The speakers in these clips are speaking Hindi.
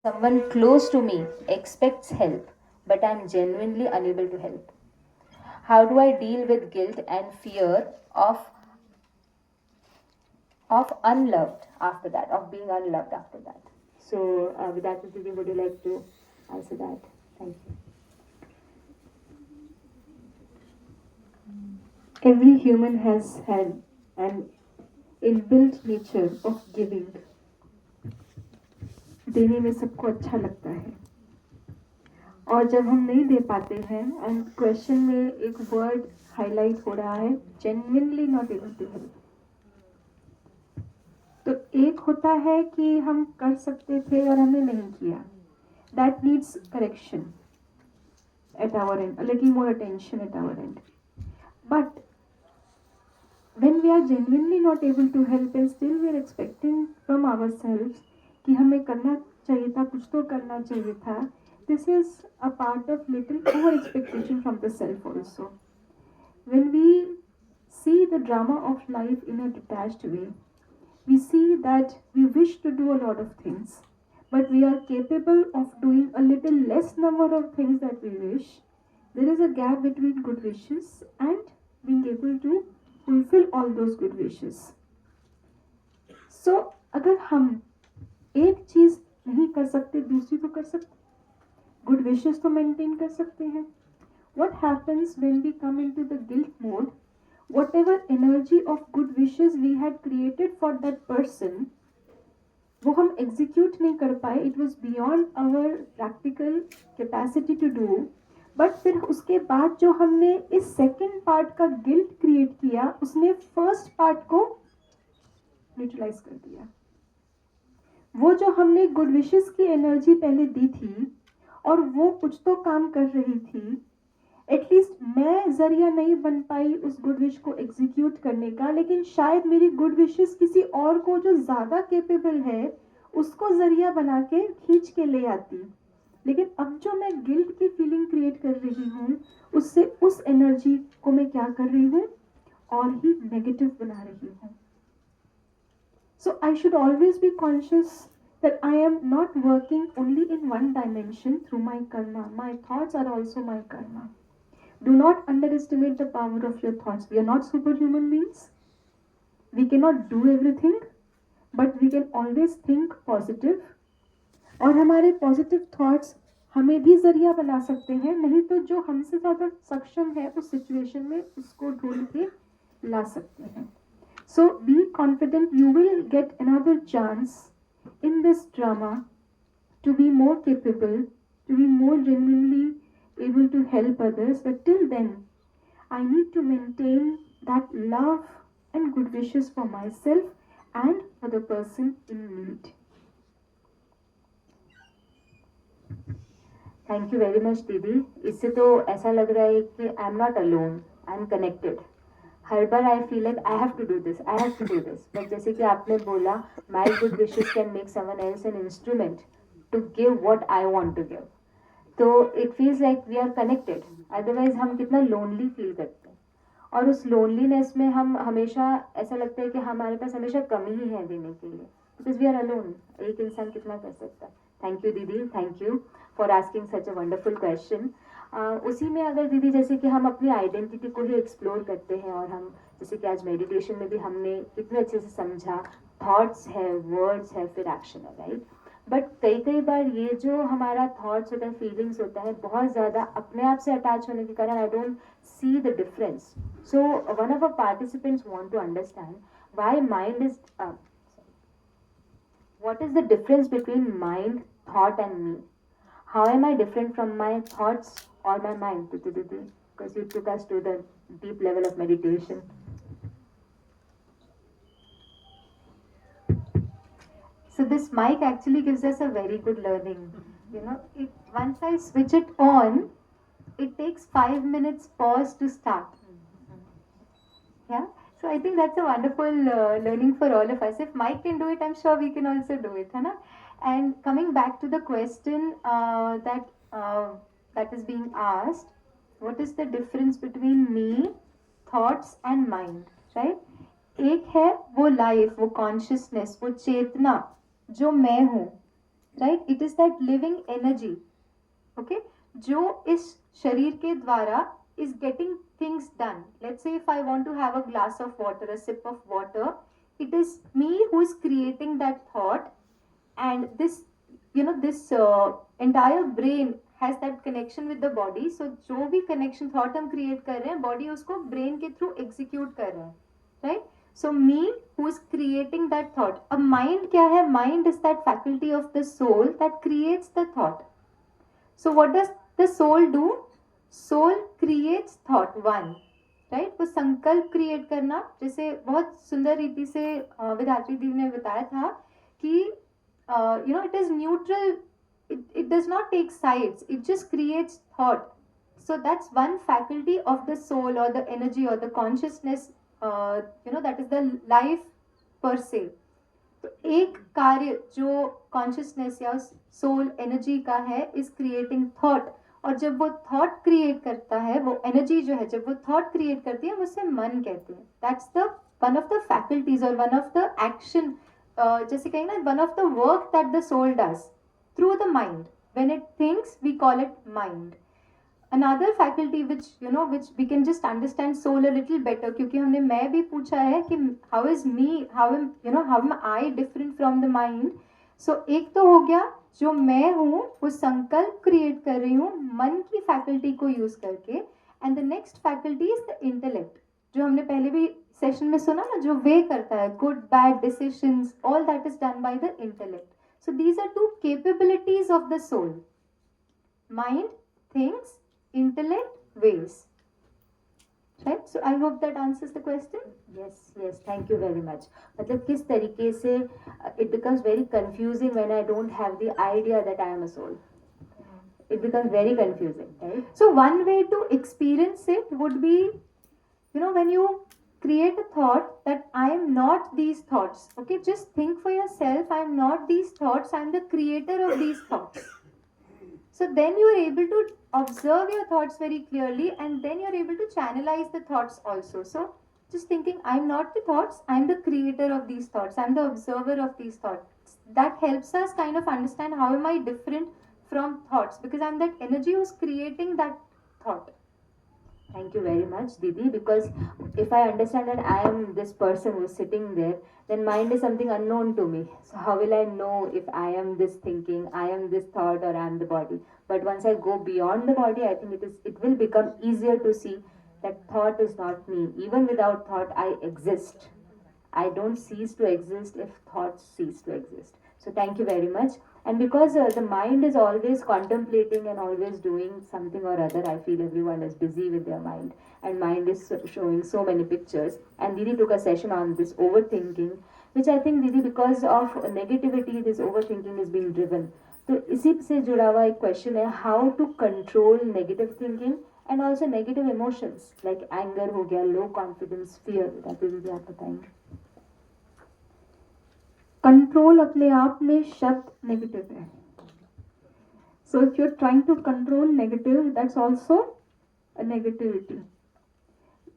Someone close to me expects help, but I'm genuinely unable to help. How do I deal with guilt and fear of unloved after that, of being unloved after that? So, with that, Didi, would you like to answer that? Thank you. Every human has had an inbuilt nature of giving. देने में सबको अच्छा लगता है और जब हम नहीं दे पाते हैं एंड क्वेश्चन में एक वर्ड हाईलाइट हो रहा है genuinely not able to help. तो एक होता है कि हम कर सकते थे और हमने नहीं किया. That needs correction at our end, a little more attention at our end. But when we are genuinely not able to help and still we are expecting from ourselves कि हमें करना चाहिए था, कुछ तो करना चाहिए था, this is a part of little over expectation from the self also. When we see the drama of life in a detached way, we see that we wish to do a lot of things, but we are capable of doing a little less number of things that we wish. There is a gap between good wishes and being able to fulfill all those good wishes. So अगर हम एक चीज नहीं कर सकते दूसरी तो कर सकते. गुड विशेस तो मेंटेन कर सकते हैं. What happens when we come into the guilt mode? Whatever energy of good wishes we had created for that person, वो हम एग्जीक्यूट नहीं कर पाए. It was beyond our practical capacity to do. But फिर उसके बाद जो हमने इस सेकेंड पार्ट का गिल्ट क्रिएट किया उसने फर्स्ट पार्ट को न्यूट्रलाइज कर दिया. वो जो हमने गुड विशेस की एनर्जी पहले दी थी और वो कुछ तो काम कर रही थी, एटलीस्ट मैं जरिया नहीं बन पाई उस गुड विश को एग्जीक्यूट करने का, लेकिन शायद मेरी गुड विशेस किसी और को जो ज़्यादा केपेबल है उसको जरिया बना के खींच के ले आती. लेकिन अब जो मैं गिल्ट की फीलिंग क्रिएट कर रही हूँ उससे उस एनर्जी को मैं क्या कर रही हूँ और ही नेगेटिव बना रही हूँ. So I should always be conscious that I am not working only in one dimension through my karma. My thoughts are also my karma. Do not underestimate the power of your thoughts. We are not superhuman beings. We cannot do everything, but we can always think positive. और हमारे पॉजिटिव थॉट्स हमें भी जरिया बना सकते हैं, नहीं तो जो हमसे ज़्यादा सक्षम है उस सिचुएशन में उसको ढूंढ के ला सकते हैं. So be confident, you will get another chance in this drama to be more capable, to be more genuinely able to help others. But till then, I need to maintain that love and good wishes for myself and for the person in need. Thank you very much दीदी. इससे तो ऐसा लग रहा है कि I am not alone, I am connected. हर बार I feel like I have to do this, I have to do this. But जैसे कि आपने बोला, my good wishes can make someone else an instrument to give what I want to give. तो it feels like we are connected. Otherwise हम कितना लोनली फील करते हैं, और उस लोनलीनेस में हम हमेशा ऐसा लगता है कि हमारे पास हमेशा कमी ही है देने के लिए, बिकॉज वी आर अलोन. एक इंसान कितना कर सकता है. थैंक यू दीदी, thank you for asking such a wonderful question. उसी में अगर दीदी जैसे कि हम अपनी आइडेंटिटी को ही एक्सप्लोर करते हैं, और हम जैसे कि आज मेडिटेशन में भी हमने कितने अच्छे से समझा, थॉट्स है, वर्ड्स है, फिर एक्शन है, राइट. बट कई कई बार ये जो हमारा थॉट्स होता है, फीलिंग्स होता है, बहुत ज़्यादा अपने आप से अटैच होने के कारण I don't see the difference. So one of our participants want to understand why mind is what is the difference between mind, thought and me? How am I different from my thoughts or my mind? Because you took us to the deep level of meditation. So this mic actually gives us a very good learning. You know, once I switch it on, it takes 5 minutes pause to start. Yeah. So I think that's a wonderful learning for all of us. If Mike can do it, I'm sure we can also do it, है ना? And coming back to the question that is being asked, what is the difference between me, thoughts and mind, right? एक है वो लाइफ, वो कॉन्शियसनेस, वो चेतना जो मैं हूँ, right, it is that living energy, okay, जो इस शरीर के द्वारा is getting things done. Let's say if I want to have a glass of water, a sip of water, it is me who is creating that thought, and this, this entire brain has that connection with the body. So जो भी connection thought हम create कर रहे हैं, body उसको brain के through execute कर रहा है, right? So me who is creating that thought. अब mind क्या है? Mind is that faculty of the soul that creates the thought. So what does the soul do? Soul creates thought one, right? वो संकल्प क्रिएट करना, जैसे बहुत सुंदर रीति से विधात्री दीदी ने बताया था कि it is neutral, it does not take sides, it just creates thought. So that's one faculty of the soul or the energy or the consciousness, that is the life per se. तो एक कार्य जो कॉन्शियसनेस या सोल एनर्जी का है इज क्रिएटिंग थॉट, और जब वो थॉट क्रिएट करता है, वो एनर्जी जो है जब वो थॉट क्रिएट करती है, उसे मन कहते हैं. That's the one of the faculties और वन ऑफ द एक्शन, जैसे कहीं ना, one of the work that the soul does through the mind. When it thinks we call it mind. Another faculty which we can just understand soul a little better, क्योंकि हमने मैं भी पूछा है कि how is me, how am I different from the mind. So एक तो हो गया जो मैं हूँ वो संकल्प क्रिएट कर रही हूँ मन की फैकल्टी को यूज करके, and the next faculty is the intellect, जो हमने पहले भी सेशन में सुना ना, जो वे करता है good bad decisions, all that is done by the intellect. So these are two capabilities of the soul. Mind thinks, intellect, ways, right? So I hope that answers the question. Yes, thank you very much. मतलब किस तरीके से it becomes very confusing when I don't have the idea that I am a soul. It becomes very confusing, right? So one way to experience it would be, when you create a thought that I am not these thoughts, okay, just think for yourself, I am not these thoughts, I am the creator of these thoughts. So then you are able to observe your thoughts very clearly, and then you are able to channelize the thoughts also. So just thinking, I am not the thoughts, I am the creator of these thoughts, I am the observer of these thoughts. That helps us kind of understand how am I different from thoughts, because I am that energy who's creating that thought. Thank you very much, Didi, because if I understand that I am this person who's sitting there, then mind is something unknown to me. So how will I know if I am this thinking, I am this thought, or I am the body? But once I go beyond the body, I think it will become easier to see that thought is not me. Even without thought, I exist. I don't cease to exist if thoughts cease to exist. So thank you very much. And because the mind is always contemplating and always doing something or other, I feel everyone is busy with their mind, and mind is showing so many pictures. And Didi took a session on this overthinking, which I think, Didi, because of negativity, this overthinking is being driven. तो इसी से जुड़ा हुआ एक क्वेश्चन है, how to control negative thinking and also negative emotions like anger हो गया, लो कॉन्फिडेंस, फियर. दीदी आप बताएंगे. कंट्रोल अपने आप में शब्द नेगेटिव है. So if you are trying to control negative, that's also a negativity.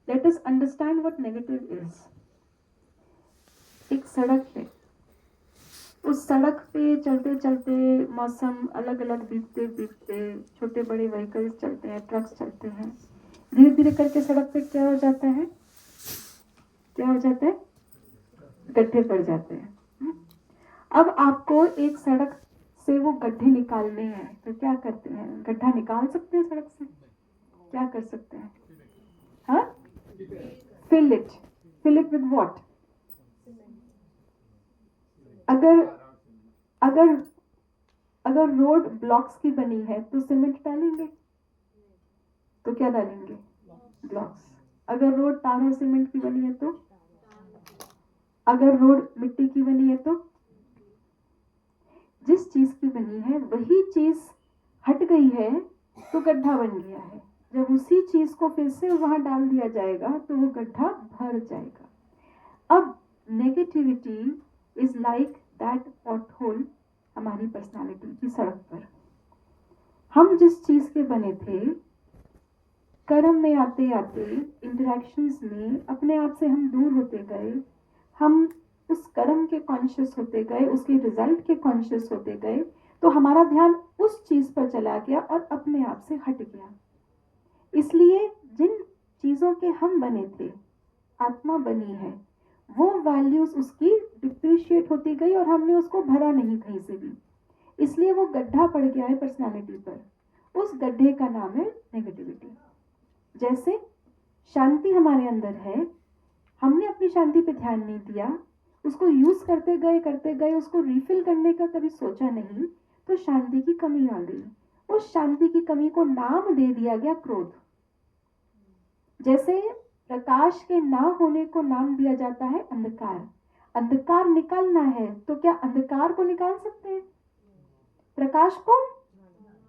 Let us understand what negative is. एक सड़क है, उस सड़क पे चलते चलते मौसम अलग अलग बीतते बीतते छोटे बड़े व्हीकल्स चलते हैं, ट्रक्स चलते हैं, धीरे धीरे करके सड़क पे क्या हो जाता है, गड्ढे पड़ जाते हैं. अब आपको एक सड़क से वो गड्ढे निकालने हैं, तो क्या करते हैं? गड्ढा निकाल सकते हैं सड़क से? क्या कर सकते हैं? हाँ, फिल इट विद व्हाट? अगर रोड ब्लॉक्स की बनी है तो सीमेंट डालेंगे, तो क्या डालेंगे? ब्लॉक्स. अगर रोड तार और सीमेंट की बनी है तो, अगर रोड मिट्टी की बनी है तो, जिस चीज की बनी है वही चीज हट गई है तो गड्ढा बन गया है. जब उसी चीज को फिर से वहां डाल दिया जाएगा तो वो गड्ढा भर जाएगा. अब negativity is like that pothole हमारी पर्सनालिटी की सड़क पर. हम जिस चीज के बने थे, कर्म में आते आते इंटरेक्शंस में अपने आप से हम दूर होते गए. हम उस कर्म के कॉन्शियस होते गए, उसके रिजल्ट के कॉन्शियस होते गए, तो हमारा ध्यान उस चीज पर चला गया और अपने आप से हट गया। इसलिए जिन चीजों के हम बने थे, आत्मा बनी है, वो वैल्यूज उसकी डिप्रिशिएट होती गई और हमने उसको भरा नहीं कहीं से भी, इसलिए वो गड्ढा पड़ गया है पर्सनालिटी पर। उस गड्ढे का नाम है नेगेटिविटी। जैसे शांति हमारे अंदर है, हमने अपनी शांति पे ध्यान नहीं दिया, उसको यूज करते गए, उसको रिफिल करने का कभी सोचा नहीं, तो शांति की कमी आ गई। उस शांति की कमी को नाम दे दिया गया क्रोध। जैसे प्रकाश के ना होने को नाम दिया जाता है अंधकार। अंधकार निकालना है तो क्या अंधकार को निकाल सकते हैं? प्रकाश को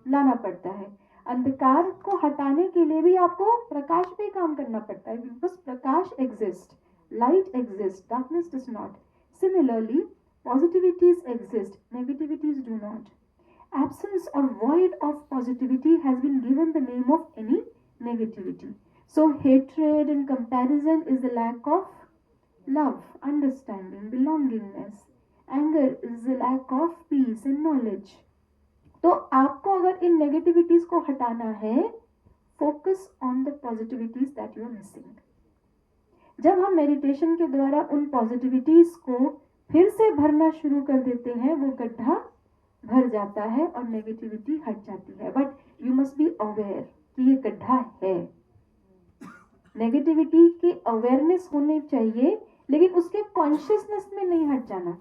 लाना पड़ता है। अंधकार को हटाने के लिए भी आपको प्रकाश पे काम करना पड़ता है, because Prakash exist, light exist, darkness does not. Similarly positivities exist, negativities do not. Absence or void of positivity has been given the name of any negativity. So hatred and comparison is the lack of love, understanding, belongingness. Anger is the lack of peace and knowledge. तो आपको अगर इन नेगेटिविटीज को हटाना है, focus on the positivities that you are missing. जब हम मेडिटेशन के द्वारा उन पॉजिटिविटीज को फिर से भरना शुरू कर देते हैं, वो गड्ढा भर जाता है और नेगेटिविटी हट जाती है। But you must be aware कि ये गड्ढा है। नेगेटिविटी की अवेयरनेस होनी चाहिए, लेकिन उसके कॉन्शियसनेस में नहीं हट जाना।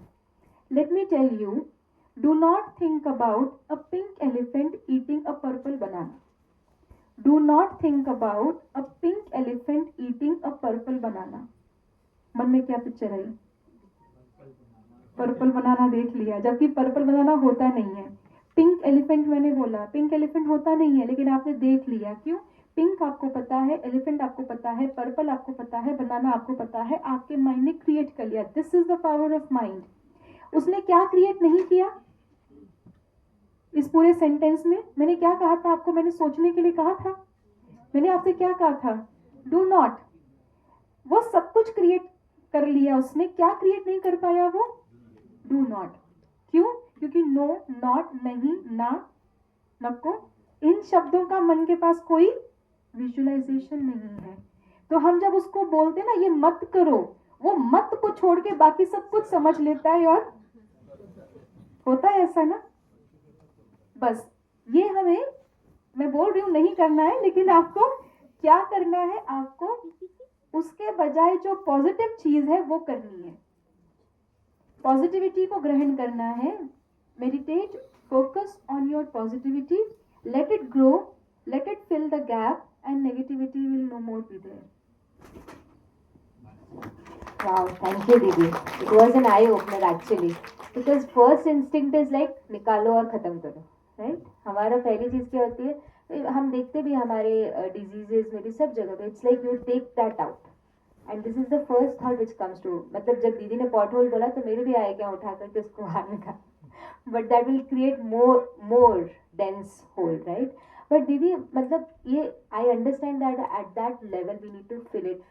Let me tell you, do not think about a pink elephant eating a purple banana. Do not think about a pink elephant eating a purple banana. मन में क्या पिक्चर आई? पर्पल बनाना देख लिया, जबकि पर्पल बनाना होता नहीं है। पिंक एलिफेंट मैंने बोला, पिंक एलिफेंट होता नहीं है, लेकिन आपने देख लिया। क्यों? पिंक आपको पता है, एलिफेंट आपको पता है, पर्पल आपको पता है, बनाना आपको पता है, आपके माइंड ने क्रिएट कर लिया। This is the power of mind. उसने क्या क्रिएट नहीं किया इस पूरे सेंटेंस में? मैंने क्या कहा था आपको? मैंने सोचने के लिए कहा था। मैंने आपसे क्या कहा था? Do not. वो सब कुछ क्रिएट कर लिया उसने, क्या क्रिएट नहीं कर पाया वो? Do not. क्यों? क्योंकि नो, नॉट, नहीं, ना, नको, इन शब्दों का मन के पास कोई विजुअलाइजेशन नहीं है। तो हम जब उसको बोलते हैं ना ये मत करो, वो मत को छोड़ के बाकी सब कुछ समझ लेता है। और होता है ऐसा ना? बस ये हमें, मैं बोल रही हूं नहीं करना है, लेकिन आपको क्या करना है? आपको उसके बजाय जो पॉजिटिव चीज है वो करनी है। पॉजिटिविटी को ग्रहण करना है। Meditate, focus on your positivity, let it grow, let it fill the gap, and negativity will no more be there. Wow, thank you, Didi. It was an eye opener actually, because first instinct is like निकालो और खत्म करो, right? हमारा पहली चीज क्या होती है? हम देखते भी हमारे डिजीजेस में भी सब जगह पे, it's like you take that out, and this is the first thought which comes to. मतलब जब दीदी ने पॉट होल बोला तो मेरे भी आए क्या उठा करके उसको बाहर निकाल, but that will create more dense hole, right? But दीदी मतलब ये I understand that at that level we need to fill it,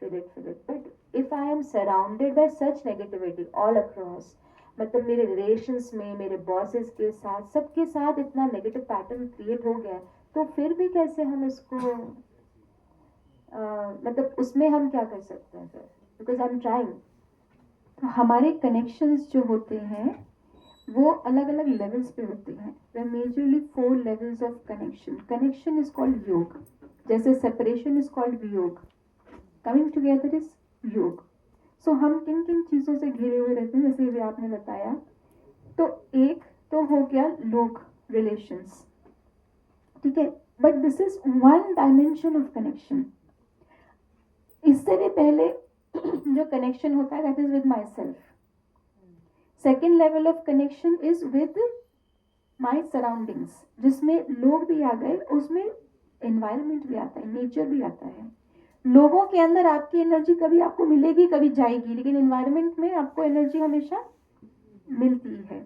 but if I am surrounded by such negativity all across, मतलब मेरे रिलेशंस में, मेरे बॉसेस के साथ, सबके साथ इतना नेगेटिव पैटर्न क्रिएट हो गया, तो फिर भी कैसे हम इसको मतलब उसमें हम क्या कर सकते हैं फिर? Because I am trying. तो हमारे कनेक्शंस जो होते हैं वो अलग अलग लेवल्स पे होते हैं। there are majorly 4 levels of connection. Connection is called योग, जैसे separation is called वियोग, coming together is योग। सो हम किन किन चीज़ों से घिरे हुए रहते हैं, जैसे भी आपने बताया। तो एक तो हो गया लोग, रिलेशंस, ठीक है, but this is one dimension of connection. इससे भी पहले जो कनेक्शन होता है that is with my self. Second level of connection is with my surroundings, जिसमें लोग भी आ गए, उसमें एनवायरनमेंट भी आता है, नेचर भी आता है। लोगों के अंदर आपकी एनर्जी कभी आपको मिलेगी, कभी जाएगी, लेकिन एनवायरनमेंट में आपको एनर्जी हमेशा मिलती है।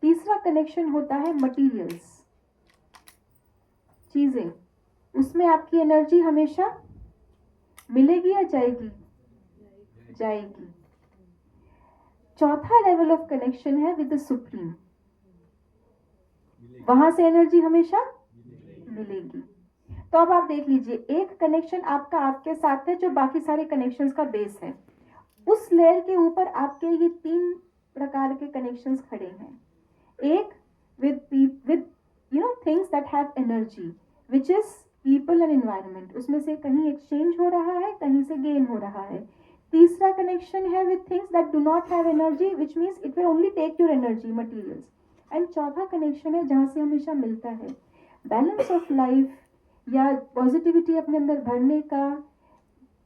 तीसरा कनेक्शन होता है मटीरियल्स, चीजें, उसमें आपकी एनर्जी हमेशा मिलेगी या जाएगी? जाएगी। चौथा लेवल ऑफ कनेक्शन है विद द सुप्रीम। वहां से एनर्जी हमेशा मिलेगी। तो अब आप देख लीजिए, एक कनेक्शन आपका आपके साथ है जो बाकी सारे कनेक्शंस का बेस है। उस लेयर के ऊपर आपके ये 3 प्रकार के कनेक्शंस खड़े हैं। एक with things that have energy, which is people and environment, उसमें से कहीं एक्सचेंज हो रहा है, कहीं से गेन हो रहा है। तीसरा कनेक्शन है with things that do not have energy, which means it will only take your energy, materials। And चौथा कनेक्शन है जहाँ से हमेशा मिलता है। बैलेंस ऑफ लाइफ या पॉजिटिविटी अपने अंदर भरने का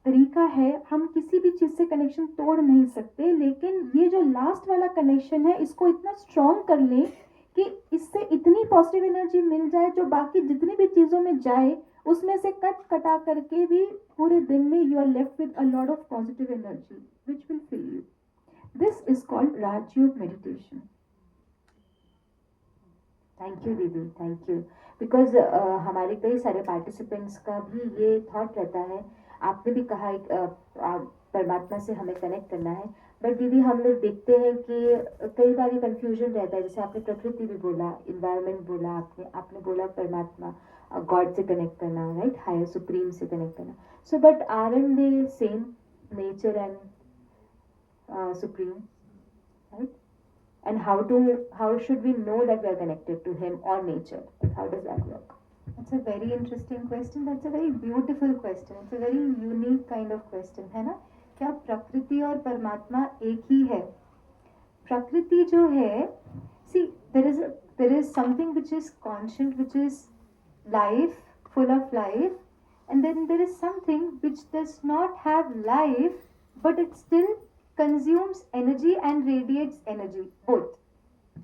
तरीका है, हम किसी भी चीज से कनेक्शन तोड़ नहीं सकते, लेकिन ये जो लास्ट वाला कनेक्शन है इसको इतना स्ट्रॉन्ग कर लें कि इससे इतनी पॉजिटिव एनर्जी मिल जाए जो बाकी जितनी भी चीजों में जाए उसमें से कट कटा करके भी पूरे दिन में you are left with a lot of positive energy which will fill you. This is called Rajyoga meditation. Thank you दीदी, थैंक यू। बिकॉज हमारे कई सारे पार्टिसिपेंट्स का भी ये थॉट रहता है, आपने भी कहा परमात्मा से हमें कनेक्ट करना है, बट दीदी हम लोग देखते हैं कि कई बार ये कन्फ्यूजन रहता है। जैसे आपने प्रकृति भी बोला, इन्वायरमेंट बोला, आपने बोला परमात्मा, गॉड से कनेक्ट करना, राइट, हायर सुप्रीम से कनेक्ट करना। So but aren't they same, nature and supreme, right? And how should we know that we are connected to him or nature? Like, how does that work? That's a very interesting question. That's a very beautiful question. It's a very unique kind of question, है ना? क्या प्रकृति और परमात्मा एक ही है? प्रकृति जो है, see, there is something which is conscient, which is life, full of life, and then there is something which does not have life, but it still consumes energy and radiates energy, both,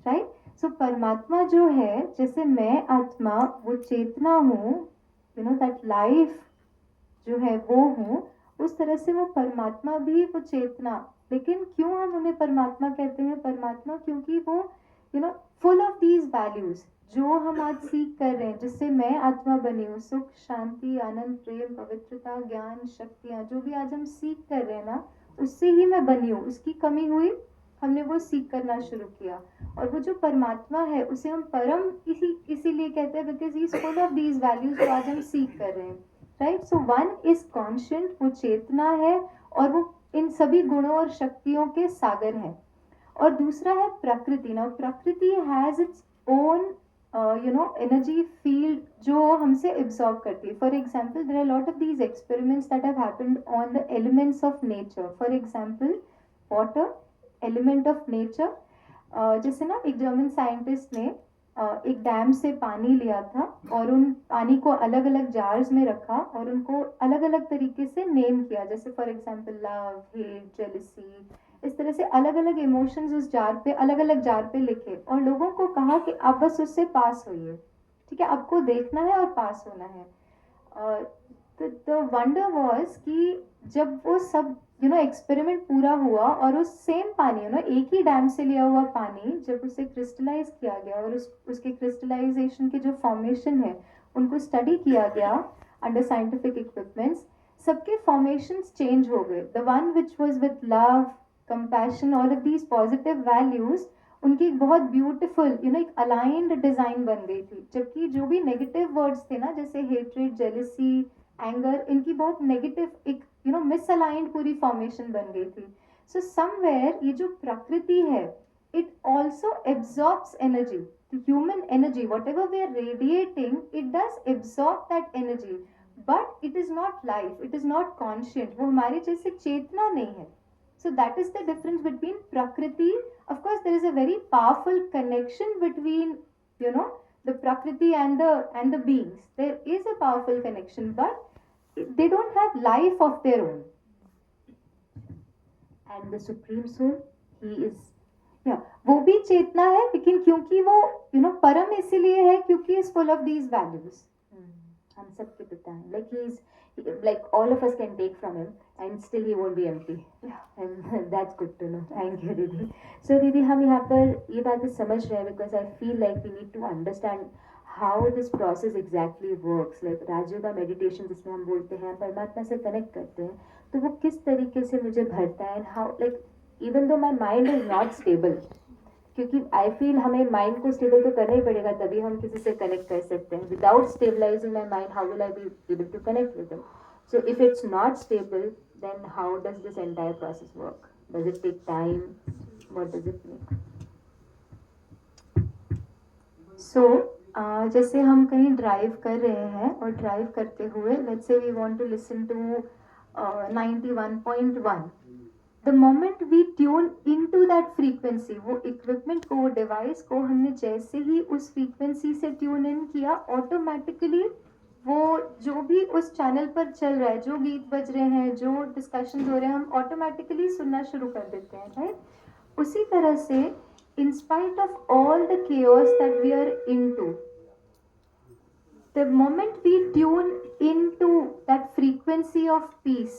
right? So परमात्मा जो है, जैसे मैं आत्मा, वो चेतना हूँ, that life जो है वो हूँ, उस तरह से वो परमात्मा भी वो चेतना। लेकिन क्यों हम उन्हें परमात्मा कहते हैं? परमात्मा क्योंकि वो फुल ऑफ दीज वैल्यूज जो हम आज सीख कर रहे हैं, जिससे मैं आत्मा बनी हूँ, सुख, शांति, आनंद, प्रेम, पवित्रता, ज्ञान, शक्तियाँ, जो भी आज हम सीख कर रहे हैं ना, उससे ही मैं बनी हूँ। उसकी कमी हुई, हमने वो सीख करना शुरू किया, और वो जो परमात्मा है उसे हम परम इसीलिए कहते हैं because he is full of these values जो आज हम सीख कर रहे हैं, right? So one is conscient, वो चेतना है और वो इन सभी गुणों और शक्तियों के सागर है। और दूसरा है प्रकृति। ना प्रकृति has its own energy field जो हमसे एब्सॉर्ब करती है। For example, there are lot of these experiments that have happened on the elements of nature. For example, water, element of nature. जैसे ना एक जर्मन साइंटिस्ट ने एक डैम से पानी लिया था और उन पानी को अलग अलग जार्स में रखा और उनको अलग अलग तरीके से नेम किया। जैसे for example love, hate, jealousy, इस तरह से अलग अलग इमोशंस उस जार पे, अलग अलग जार पे लिखे और लोगों को कहा कि आप बस उससे पास होइए, ठीक है, आपको देखना है और पास होना है। द वंडर वाज कि जब वो सब एक्सपेरिमेंट पूरा हुआ और उस सेम पानी एक ही डैम से लिया हुआ पानी जब उसे क्रिस्टलाइज किया गया और उसके क्रिस्टलाइजेशन के जो फॉर्मेशन है उनको स्टडी किया गया अंडर साइंटिफिक इक्विपमेंट्स, सबके फॉर्मेशंस चेंज हो गए। The one which was with love, compassion, all of these positive values, उनकी एक बहुत ब्यूटीफुल एक अलाइंड डिजाइन बन गई थी। जबकि जो भी नेगेटिव वर्ड्स थे ना, जैसे हेट्रेड, जेलिसी, एंगर, इनकी बहुत नेगेटिव एक मिसअलाइंड पूरी फॉर्मेशन बन गई थी। सो समवेयर ये जो प्रकृति है, it also absorbs energy, human energy, whatever we are radiating, it does absorb that energy, but it is not life, it is not conscient, वो हमारी जैसे चेतना नहीं है। So that is the difference between Prakriti. Of course, there is a very powerful connection between, the Prakriti and the beings. There is a powerful connection, but they don't have life of their own. And the Supreme Soul, he is, वो भी चेतना है, लेकिन क्योंकि वो परम इसीलिए है क्योंकि is full of these values. हम सबके पिता हैं, like he is, like all of us can take from him and still he won't be empty. And that's good to know. Thank you दीदी. So दीदी, हम यहाँ पर ये बातें समझ रहे हैं because I feel like we need to understand how this process exactly works. Like Rajyoga meditation जिसमें हम बोलते हैं परमात्मा से कनेक्ट करते हैं, तो वो किस तरीके से मुझे भरता है, and how, like even though my mind is not stable, क्योंकि आई फील हमें माइंड को स्टेबल तो करना ही पड़ेगा, तभी हम किसी से कनेक्ट कर सकते हैं. Without stabilising my mind how will I be able to connect with them. So if it's not stable then how does this entire process work? Does it take time? What does it make? So जैसे हम कहीं ड्राइव कर रहे हैं और ड्राइव करते हुए let's say we want to listen to 91.1. The moment we tune into that frequency, वो इक्विपमेंट को, वो डिवाइस को हमने जैसे ही उस फ्रीक्वेंसी से ट्यून इन किया, ऑटोमेटिकली वो जो भी उस चैनल पर चल रहा है, जो गीत बज रहे हैं, जो डिस्कशन हो रहे हैं, हम ऑटोमेटिकली सुनना शुरू कर देते हैं, राइट? उसी तरह से in spite of all the chaos that we are into, the moment we tune into that frequency of peace,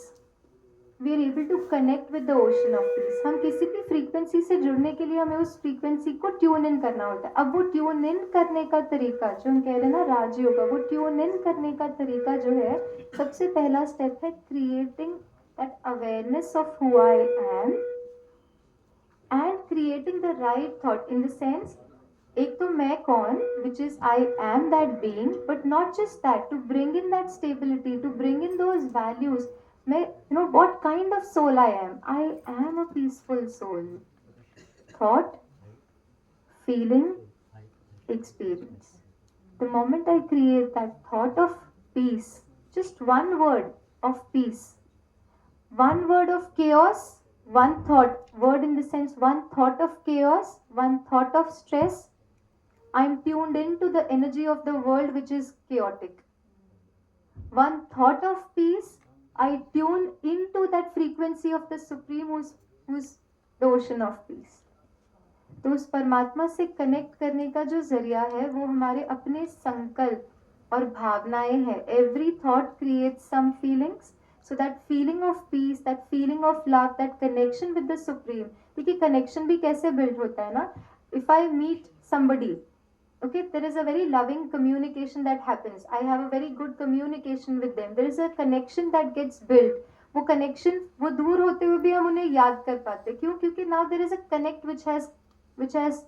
we are able to connect with the ocean of peace. हम किसी भी frequency से जुड़ने के लिए हमें उस frequency को tune in करना होता है. अब वो tune in करने का तरीका जो हम कह रहे हैं ना राजयोग, वो tune in करने का तरीका जो है, सबसे पहला step है creating that awareness of who I am and creating the right thought, in the sense, एक तो मैं कौन, which is I am that being, but not just that, to bring in that stability, to bring in those values. मैं, you know, what kind of soul I am a peaceful soul. Thought, feeling, experience. The moment I create that thought of peace, just one word of peace, one word of chaos, one thought, word in the sense, one thought of chaos, one thought of stress, I'm tuned into the energy of the world which is chaotic. One thought of peace, I tune into that frequency of the Supreme who's the ocean of peace. तो उस परमात्मा से कनेक्ट करने का जो जरिया है वो हमारे अपने संकल्प और भावनाएं हैं. Every thought creates some feelings. So that feeling of peace, that feeling of love, that connection with the Supreme. देखिए connection भी कैसे build होता है ना? If I meet somebody, okay, there is a very loving communication that happens. I have a very good communication with them. There is a connection that gets built. वो connection, वो दूर होते हुए भी हम उन्हें याद कर पाते. क्यों? क्योंकि now there is a connect which has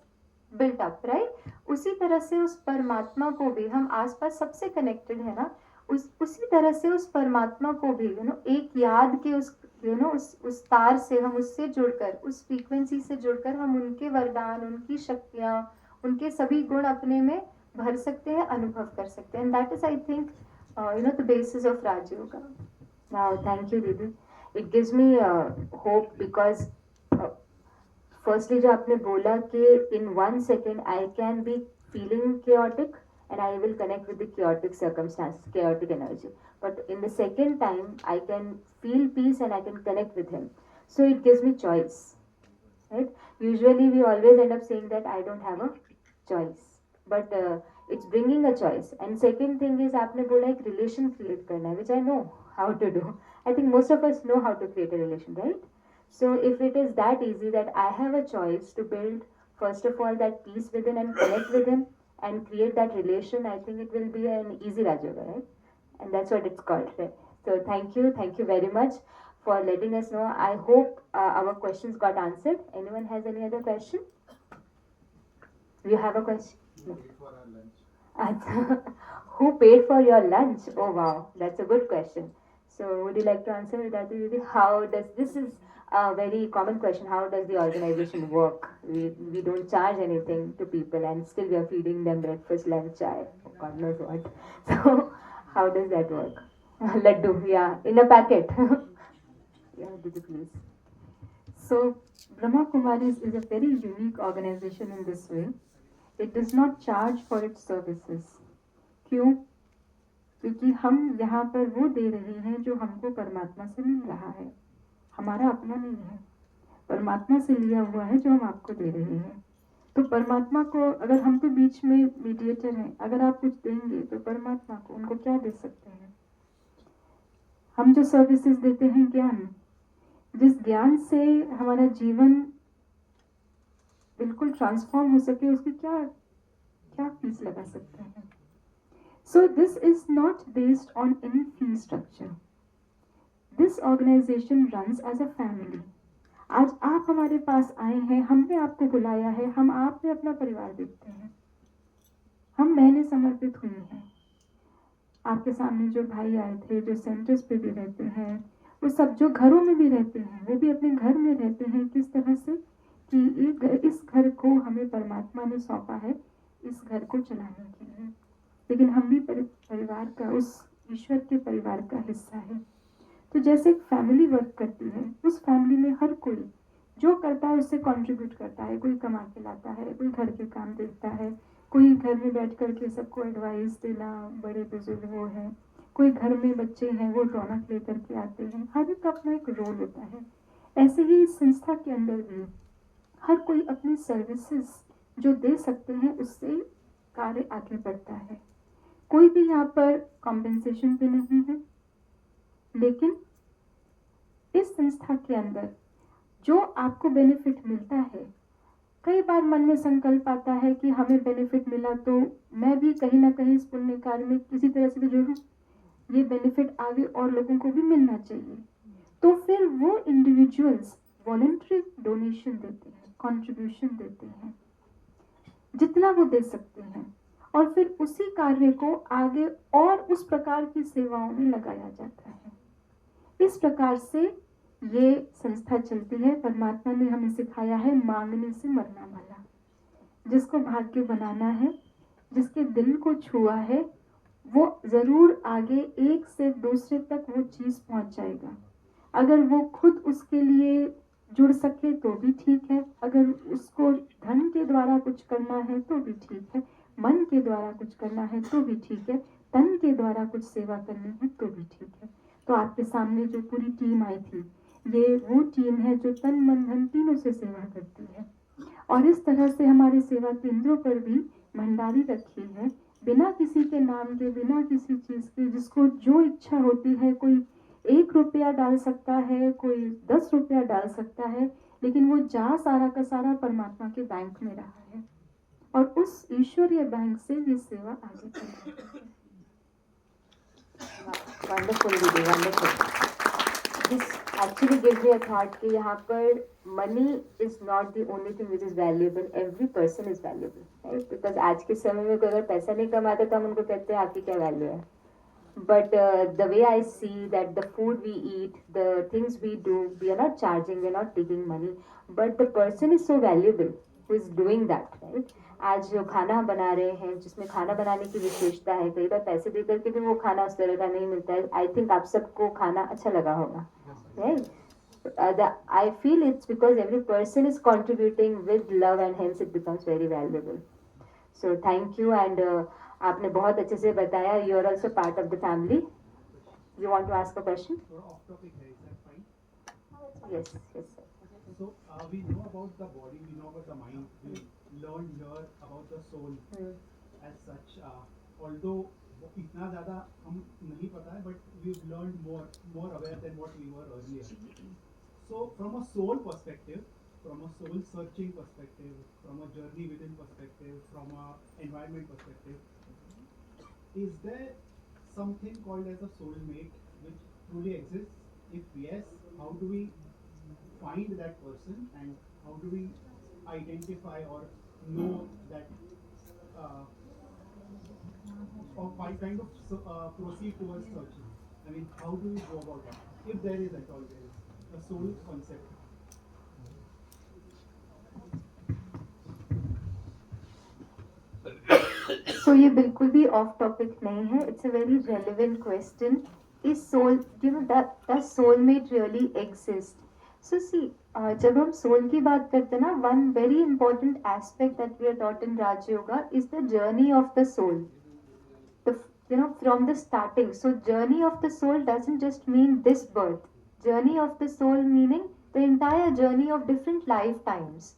built up, right? उसी तरह से उस परमात्मा को भी, हम आसपास सबसे connected है ना, उसी तरह से उस परमात्मा को भी एक याद के उस तार से हम उससे जुड़कर, उस फ्रीक्वेंसी से जुड़कर हम उनके वरदान, उनकी शक्तियाँ, उनके सभी गुण अपने में भर सकते हैं, अनुभव कर सकते हैं. And that is I think the basis of Rajyoga. Wow, thank you, Didi. It gives me hope because firstly जो आपने बोला कि in 1 second I can be feeling chaotic and I will connect with the chaotic circumstances, chaotic energy. But in the second time, I can feel peace and I can connect with him. So it gives me choice, right? Usually we always end up saying that I don't have a choice. But it's bringing a choice. And second thing is, आपने बोला एक relation create करना है, which I know how to do. I think most of us know how to create a relation, right? So if it is that easy that I have a choice to build, first of all, that peace within and connect with him, and create that relation, I think it will be an easy Rajoga, right? And that's what it's called, right? So thank you very much for letting us know. I hope our questions got answered. Anyone has any other question? You have a question? No. Who paid for your lunch? Oh wow, that's a good question. So would you like to answer that? How does this is a very common question. How does the organization work? We don't charge anything to people and still we are feeding them breakfast, lunch, chai, God knows what. So how does that work? Laddu, yeah, in a packet. Yeah, Didi, please. So Brahma Kumaris is a very unique organization in this way. It does not charge for its services. क्यों? क्योंकि हम यहाँ पर वो दे रहे हैं जो हमको परमात्मा से मिल रहा है. हमारा अपना नहीं है, परमात्मा से लिया हुआ है जो हम आपको दे रहे हैं. तो परमात्मा को, अगर हम तो बीच में मीडिएटर हैं, अगर आप कुछ देंगे तो परमात्मा को उनको क्या दे सकते हैं? हम जो सर्विसेज देते हैं, ज्ञान, जिस ज्ञान से हमारा जीवन बिल्कुल ट्रांसफॉर्म हो सके, उसकी क्या क्या फीस लगा सकते हैं? So this is not based on any fee structure. This organization runs as a family. आज आप हमारे पास आए हैं, हमने आपको बुलाया है, हम आप में अपना परिवार देखते हैं, हम बहनें समर्पित हुई हैं। आपके सामने जो भाई आए थे, जो सेंटर्स पे भी रहते हैं, वो सब जो घरों में भी रहते हैं, वो भी अपने घर में रहते हैं किस तरह से कि इस घर को हमें परमात्मा ने सौंपा है इस घर को चलाने के लिए, लेकिन हम भी परिवार का, उस ईश्वर के परिवार का हिस्सा है। तो जैसे एक फैमिली वर्क करती है, उस फैमिली में हर कोई जो करता है उससे कंट्रीब्यूट करता है। कोई कमा के लाता है, कोई घर के काम देखता है, कोई घर में बैठ कर के सबको एडवाइस देना, बड़े बुजुर्ग वो हैं, कोई घर में बच्चे हैं वो रौनक लेकर के आते हैं। हर एक का अपना एक रोल होता है। ऐसे ही इस संस्था के अंदर भी हर कोई अपनी सर्विसेज जो दे सकते हैं उससे कार्य आगे बढ़ता है। कोई भी यहाँ पर कॉम्पेंसेशन पे नहीं है, लेकिन इस संस्था के अंदर जो आपको बेनिफिट मिलता है, कई बार मन में संकल्प आता है कि हमें बेनिफिट मिला तो मैं भी कहीं ना कहीं इस पुण्य कार्य में किसी तरह से जुड़ूं, ये बेनिफिट आगे और लोगों को भी मिलना चाहिए। तो फिर वो इंडिविजुअल्स वॉलंटरी डोनेशन देते हैं, कंट्रीब्यूशन देते हैं, जितना वो दे सकते हैं, और फिर उसी कार्य को आगे और उस प्रकार की सेवाओं में लगाया जाता है। इस प्रकार से ये संस्था चलती है। परमात्मा ने हमें सिखाया है मांगने से मरना वाला। जिसको भाग्य बनाना है, जिसके दिल को छुआ है, वो जरूर आगे एक से दूसरे तक वो चीज पहुंच जाएगा। अगर वो खुद उसके लिए जुड़ सके तो भी ठीक है, अगर उसको धन के द्वारा कुछ करना है तो भी ठीक है, मन के द्वारा कुछ करना है तो भी ठीक है, तन के द्वारा कुछ सेवा करनी है तो भी ठीक है। तो आपके सामने जो पूरी टीम आई थी, ये वो टीम है जो तन मन धन तीनों से सेवा करती है। और इस तरह से हमारे सेवा केंद्रों पर भी भंडारी रखी है, बिना किसी के नाम के, बिना किसी चीज के, जिसको जो इच्छा होती है, कोई 1 रुपया डाल सकता है, कोई 10 रुपया डाल सकता है, लेकिन वो जा सारा का सारा परमात्मा के बैंक में रहा है, और उस ईश्वरीय बैंक से ये सेवा आगे चल रही है। वंडरफुल दीदी, wonderful. This actually gives me a thought कि यहाँ पर money is not the only thing which is valuable, every person is valuable, right? Because आज के समय में कोई अगर पैसा नहीं कमाता तो हम उनको कहते हैं आपकी क्या वैल्यू है। But the way I see that the food we eat, the things we do, we are not charging, we are not taking money, but the person is so valuable who is doing that, right? आज जो खाना बना रहे हैं, जिसमें खाना बनाने की विशेषता है, कई बार पैसे दे करके भी वो खाना उस तरह का नहीं मिलता है। आई थिंक आप सबको खाना अच्छा लगा होगा, right? I feel it's because every person is contributing with love and hence it becomes very valuable. So thank you, and आपने बहुत अच्छे से बताया। You are also part of the family. You want to ask a question? Off topic है, is that fine? Yes, yes, sir. So we know about the body, we know about the mind, we learned here about the soul as such. Although इतना ज़्यादा हम नहीं पता है, but we've learned more aware than what we were earlier. So from a soul perspective, from a soul searching perspective, from a journey within perspective, from a environment perspective, is there something called as a soulmate which truly exists? If yes, how do we find that person, and how do we identify or know that or kind of proceed towards searching? I mean, how do we go about that? If there is at all, there is a soul concept. सो ये बिल्कुल भी ऑफ टॉपिक नहीं है, it's a very relevant question. Is soul, you know, does soulmate really exist? So see, जब हम सोल की बात करते हैं ना, one very important aspect that we are taught in Rajyoga is the journey of the soul, you know, from the starting. So journey of the soul doesn't just mean this birth. Journey of the soul meaning the entire journey of different lifetimes.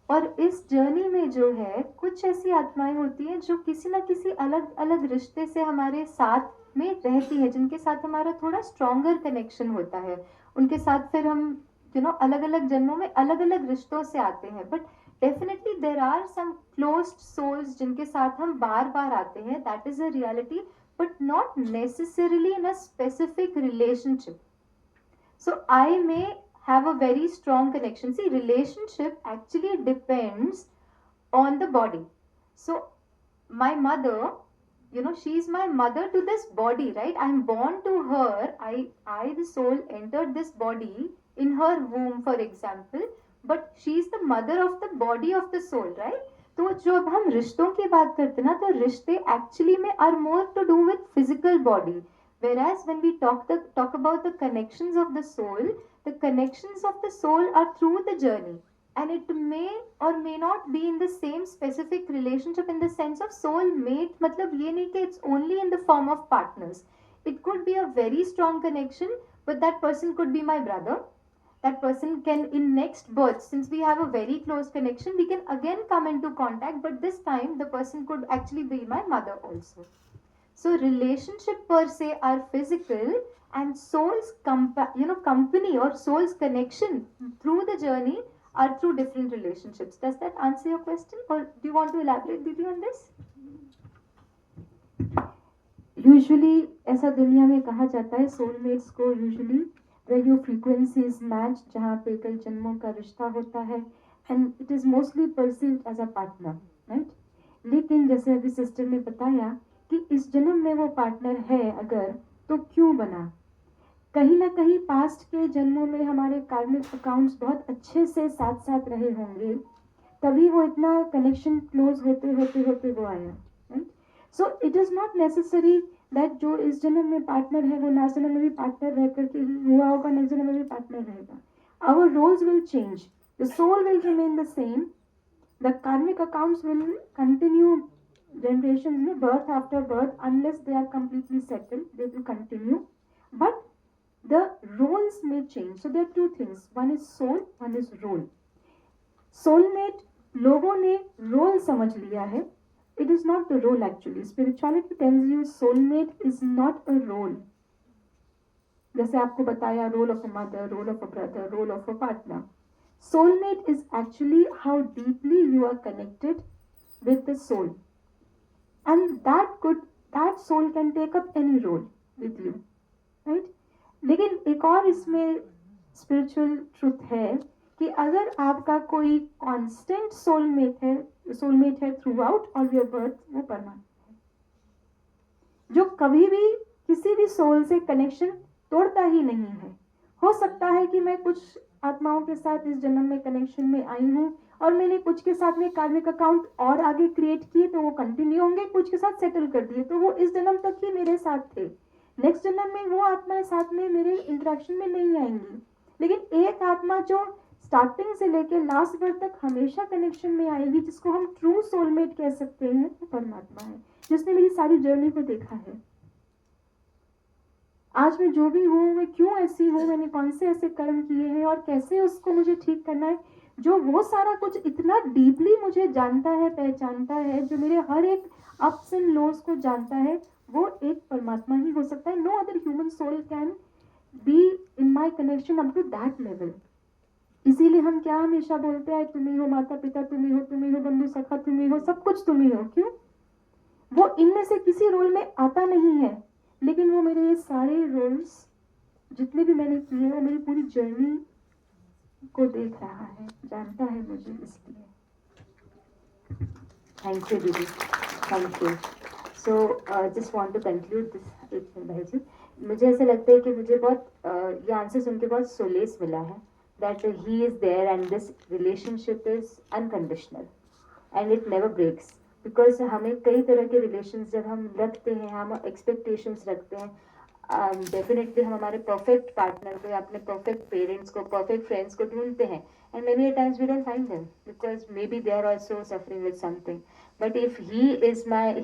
और इस जर्नी में जो है, कुछ ऐसी आत्माएं होती हैं जो किसी ना किसी अलग अलग रिश्ते से हमारे साथ में रहती है, जिनके साथ हमारा थोड़ा स्ट्रॉन्गर कनेक्शन होता है। उनके साथ फिर हम अलग अलग जन्मों में अलग अलग रिश्तों से आते हैं। But definitely there are some closed souls जिनके साथ हम बार बार आते हैं, that is a reality, but not necessarily in a specific relationship. So I may have a very strong connection. See, relationship actually depends on the body. So, my mother, you know, she is my mother to this body, right? I'm born to her. I the soul entered this body in her womb, for example, but she is the mother of the body of the soul, right? तो जब हम रिश्तों की बात करते हैं ना, तो रिश्ते एक्चुअली में are more to do with physical body, whereas when we talk about the connections of the soul, the connections of the soul are through the journey, and it may or may not be in the same specific relationship in the sense of soul mate. मतलब ये नहीं कि it's only in the form of partners. It could be a very strong connection, but that person could be my brother. That person can, in next birth, since we have a very close connection, we can again come into contact, but this time the person could actually be my mother also. So relationship per se are physical, and soul's company or soul's connection through the journey are through different relationships. Does that answer your question, or do you want to elaborate, Didi, on this? Usually ऐसा दुनिया में कहा जाता है सोलमेट्स को, usually where your frequencies match, जहाँ पे कई जन्मों का रिश्ता होता है, and it is mostly perceived as a partner, right? लेकिन जैसे अभी सिस्टर ने बताया कि इस जन्म में वो पार्टनर है अगर, तो क्यों बना? कहीं ना कहीं पास्ट के जन्मों में हमारे कार्मिक अकाउंट्स बहुत अच्छे से साथ साथ रहे होंगे, तभी वो इतना कनेक्शन क्लोज होते होते होते वो आया, right? So it is not necessary that जो इस जन्म में पार्टनर है वो नेक्स्ट जन्म में भी पार्टनर रह करके हुआ होगा, नेक्स्ट जन्म में भी पार्टनर रहेगा. Our roles will change, the soul will remain the same, the karmic accounts will continue generations, birth after birth, unless they are completely settled, they will continue, but the roles may change. So there are two things, one is soul, one is role. Soulmate लोगों ने role समझ लिया है, it is not the role actually. Spirituality tells you soulmate is not a role. जैसे आपको बताया role of a mother, role of a brother, role of a partner. Soulmate is actually how deeply you are connected with the soul. And that soul can take up any role with you, right? लेकिन एक और इसमें spiritual truth है कि अगर आपका कोई constant soulmate है throughout all your birth, वो परमात्मा है, जो कभी भी किसी भी soul से connection तोड़ता ही नहीं है. हो सकता है कि मैं कुछ आत्माओं के साथ इस जन्म में कनेक्शन में आई हूँ और मैंने कुछ के साथ में कार्मिक अकाउंट और आगे क्रिएट किए तो वो कंटिन्यू होंगे, कुछ के साथ सेटल कर दिए तो वो इस जन्म तक ही मेरे साथ थे, नेक्स्ट जन्म में वो आत्माएं साथ में मेरे इंटरेक्शन में नहीं आएंगी. लेकिन एक आत्मा जो स्टार्टिंग से लेकर लास्ट वर्ड तक हमेशा कनेक्शन में आएगी, जिसको हम ट्रू सोलमेट कह सकते हैं, वो परमात्मा है, जिसने मेरी सारी जर्नी को देखा है. आज मैं जो भी हूँ, मैं क्यों ऐसी हूँ, मैंने कौन से ऐसे कर्म किए हैं और कैसे उसको मुझे ठीक करना है, जो वो सारा कुछ इतना डीपली मुझे जानता है, पहचानता है, जो मेरे हर एक अप्स एंड लोज को जानता है, वो एक परमात्मा ही हो सकता है. No other human soul can be in my connection up to that level. इसीलिए हम क्या हमेशा बोलते हैं, तुम ही हो माता पिता, तुम ही हो बंधु सखा, तुम ही हो सब कुछ, तुम ही हो. क्यों? वो इनमें से किसी रोल में आता नहीं है, लेकिन वो मेरे ये सारे रोल्स जितने भी मैंने किए हैं, मेरी पूरी जर्नी को देख रहा है, जानता है मुझे, इसलिए. थैंक यू दीदी, thank you. So just want to conclude this. एक मिनट भाई जी, मुझे ऐसा लगता है कि मुझे बहुत ये आंसर सुन के बहुत सोलेस मिला है, that he is there and this relationship is unconditional and it never breaks. Because हमें कई तरह के रिलेशंस जब हम रखते हैं, हम एक्सपेक्टेशंस रखते हैं, डेफिनेटली हम हमारे परफेक्ट पार्टनर को या अपने परफेक्ट पेरेंट्स को, परफेक्ट फ्रेंड्स को ढूंढते हैं, and many times we don't find them because may be they are also suffering with something. But if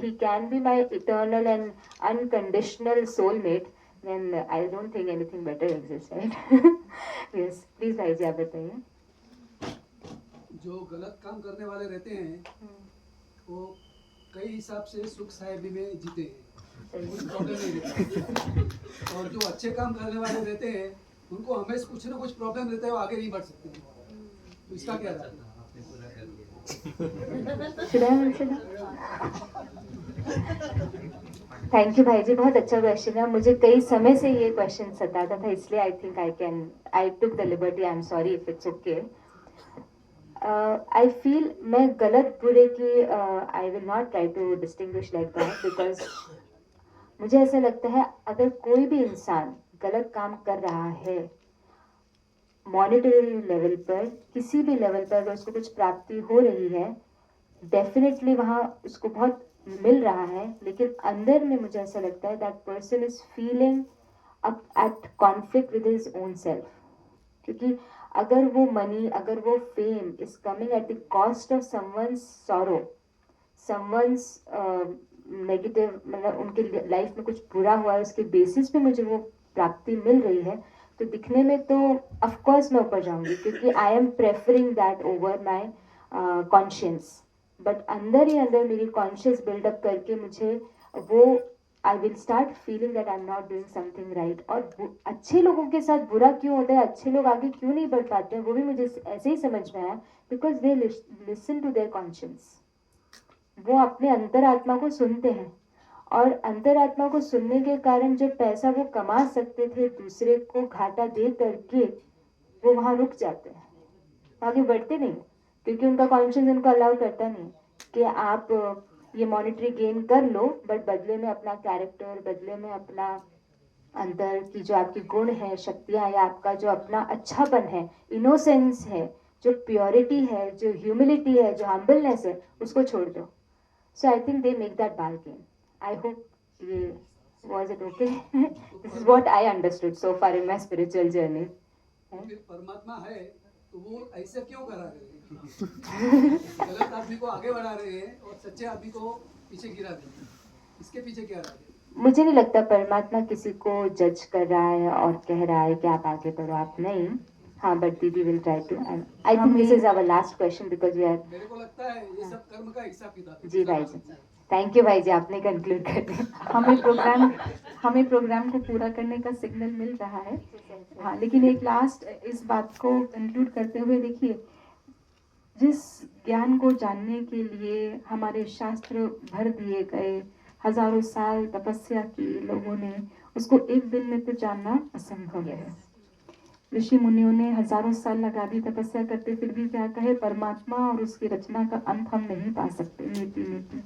he can be my eternal and unconditional soulmate, then I don't think anything better exists, right? Yes, please भाई जी आप बताइए. जो गलत काम करने वाले रहते हैं वो कई हिसाब से सुख साहेबी में जीते हैं, कोई प्रॉब्लम नहीं रहता. और जो अच्छे काम करने वाले रहते हैं उनको हमेशा कुछ ना कुछ प्रॉब्लम रहता है, वो आगे नहीं बढ़ सकते. तो इसका क्या रहता है? Should I answer that? Thank you भाई जी, बहुत अच्छा क्वेश्चन है. मुझे कई समय से ये क्वेश्चन सताता था, इसलिए I think I took the liberty. I am sorry if it's okay. I feel मैं गलत बुरे की I will not try to distinguish like that, because मुझे ऐसा लगता है अगर कोई भी इंसान गलत काम कर रहा है मॉनिटरी लेवल पर, किसी भी लेवल पर अगर उसको कुछ प्राप्ति हो रही है, डेफिनेटली वहाँ उसको बहुत मिल रहा है, लेकिन अंदर में मुझे ऐसा लगता है that person is feeling up at conflict with his own self. क्योंकि अगर वो मनी, अगर वो fame is coming at the cost of someone's sorrow, someone's negative, मतलब उनके लाइफ में कुछ बुरा हुआ है, उसके बेसिस पे मुझे वो प्राप्ति मिल रही है, तो दिखने में तो ऑफ कोर्स मैं ऊपर जाऊंगी, क्योंकि I am preferring that over my conscience. But अंदर ही अंदर मेरी कॉन्शियस बिल्डअप करके मुझे वो I will start feeling that I am not doing something right. और अच्छे लोगों के साथ बुरा क्यों होता है, अच्छे लोग आगे क्यों नहीं बढ़ पाते हैं, वो भी मुझे ऐसे ही समझ में आया, because they listen to their conscience. वो अपने अंतरात्मा को सुनते हैं, और अंतरात्मा को सुनने के कारण जो पैसा वो कमा सकते थे दूसरे को घाटा दे करके, वो वहाँ रुक जाते हैं, आगे बढ़ते नहीं, क्योंकि उनका कॉन्शियस उनको अलाउ करता नहीं कि आप ये मॉनिटरी गेन कर लो, बट बदले में अपना कैरेक्टर, बदले में अपना अंदर की जो आपकी गुण है, शक्तियाँ है, आपका जो अपना अच्छापन है, इनोसेंस है, जो प्योरिटी है, जो ह्यूमिलिटी है, जो हम्बलनेस है, उसको छोड़ दो. So I think they make that bargain. I hope ये was it okay? This is what I understood so far in my spiritual journey. फिर परमात्मा है तो वो ऐसे क्यों करा रहे हैं? गलत आदमी को आगे बढ़ा रहे हैं और सच्चे आदमी को पीछे गिरा रहे हैं. इसके पीछे क्या रहा है? मुझे नहीं लगता परमात्मा किसी को जज कर रहा है और कह रहा है कि आप आगे बढ़ो, आप नहीं. हाँ, बट दीदी will try to. I think this is our last question because we are. मेरे को लगता है ये सब कर्म का हिसाब किताब है. जी भाई जी, थैंक यू भाई जी, आपने कंक्लूड कर दिया. हमें प्रोग्राम को पूरा करने का सिग्नल मिल रहा है. हाँ, लेकिन एक लास्ट इस बात को कंक्लूड करते हुए, देखिए, जिस ज्ञान को जानने के लिए हमारे शास्त्र भर दिए गए, हजारों साल तपस्या की लोगों ने, उसको एक दिन में तो जानना असंभव है. ऋषि मुनियों ने हजारों साल लगा दी तपस्या करते, फिर भी क्या कहे, परमात्मा और उसकी रचना का अंत हम नहीं पा सकते नीति नीति.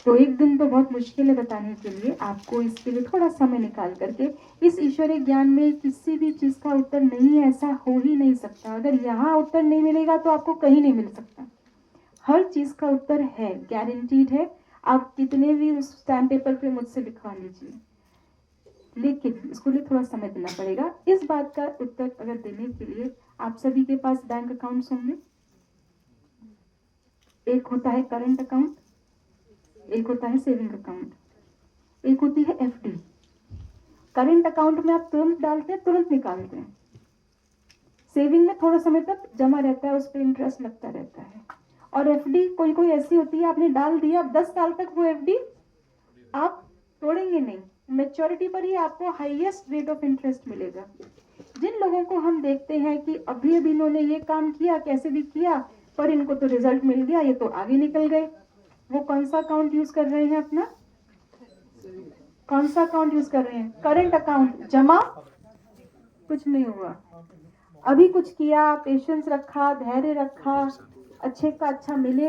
तो एक दिन तो बहुत मुश्किल है बताने के लिए. आपको इसके लिए थोड़ा समय निकाल करके, इस ईश्वरीय ज्ञान में किसी भी चीज का उत्तर नहीं है, ऐसा हो ही नहीं सकता. अगर यहाँ उत्तर नहीं मिलेगा तो आपको कहीं नहीं मिल सकता. हर चीज का उत्तर है, गारंटीड है. आप कितने भी उस स्टैम्प पेपर पे मुझसे लिखवा लीजिए, लेकिन इसको लिए थोड़ा समय देना पड़ेगा. इस बात का उत्तर अगर देने के लिए आप सभी के पास बैंक अकाउंट्स होंगे. एक होता है करंट अकाउंट, एक होता है सेविंग अकाउंट, एक होती है एफडी. करंट अकाउंट में आप तुरंत डालते हैं, तुरंत निकालते हैं. सेविंग में थोड़ा समय तक जमा रहता है, उस पर इंटरेस्ट लगता रहता है. और एफडी कोई कोई ऐसी होती है, आपने डाल दिया, अब 10 साल तक वो एफडी आप तोड़ेंगे नहीं, मैच्योरिटी पर ही आपको हाईएस्ट रेट ऑफ इंटरेस्ट मिलेगा. जिन लोगों को हम देखते हैं कि अभी अभी इन्होंने ये काम किया, कैसे भी किया, पर इनको तो रिजल्ट मिल गया, ये तो आगे निकल गए, वो कौन सा अकाउंट यूज कर रहे हैं अपना? कौन सा अकाउंट यूज कर रहे हैं? Current account. जमा कुछ नहीं हुआ. अभी कुछ किया, पेशेंस रखा, धैर्य रखा, अच्छे का अच्छा मिले